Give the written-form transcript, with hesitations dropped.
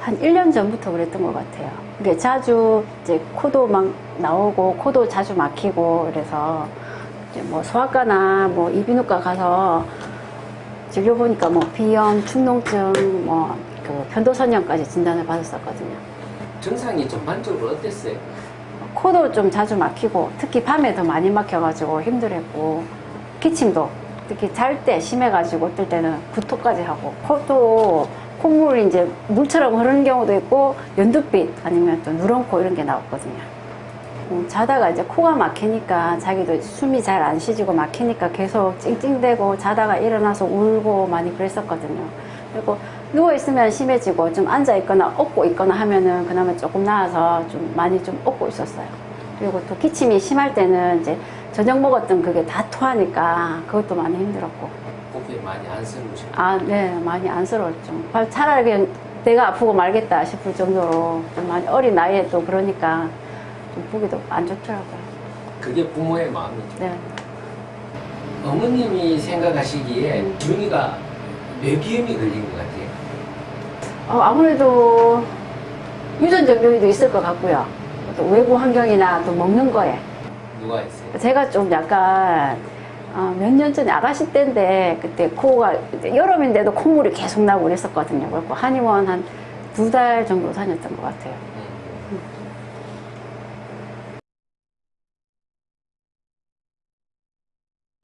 한 1년 전부터 그랬던 것 같아요. 이게 자주 이제 코도 막 나오고 코도 자주 막히고 그래서 이제 뭐 소아과나 뭐 이비인후과 가서 진료 보니까 뭐 비염, 축농증, 뭐 그 편도선염까지 진단을 받았었거든요. 증상이 전반적으로 어땠어요? 코도 좀 자주 막히고 특히 밤에 더 많이 막혀가지고 힘들었고 기침도 특히 잘 때 심해가지고 어떨 때는 구토까지 하고 코도 콧물이 이제 물처럼 흐르는 경우도 있고 연두빛 아니면 또 누런코 이런 게 나왔거든요. 자다가 이제 코가 막히니까 자기도 숨이 잘 안 쉬지고 막히니까 계속 찡찡대고 자다가 일어나서 울고 많이 그랬었거든요. 그리고 누워있으면 심해지고 좀 앉아있거나 업고 있거나 하면은 그나마 조금 나아서 좀 많이 좀 업고 있었어요. 그리고 또 기침이 심할 때는 이제 저녁 먹었던 그게 다 토하니까 그것도 많이 힘들었고. 보기에 많이 안쓰러우시고. 아, 네, 많이 안쓰러웠죠. 차라리 그냥 내가 아프고 말겠다 싶을 정도로 좀 많이 어린 나이에 또 그러니까 좀 보기도 안 좋더라고요. 그게 부모의 마음이죠. 네. 어머님이 생각하시기에 준이가 뇌비염이 걸린 것 같아요. 아무래도 유전적 요인도 있을 것 같고요. 또 외부 환경이나 또 먹는 거에. 누가 했어요? 제가 좀 약간 몇 년 전에 아가씨 때인데 그때 코가 여름인데도 콧물이 계속 나고 그랬었거든요. 그래서 한의원 한 2달 정도 다녔던 것 같아요.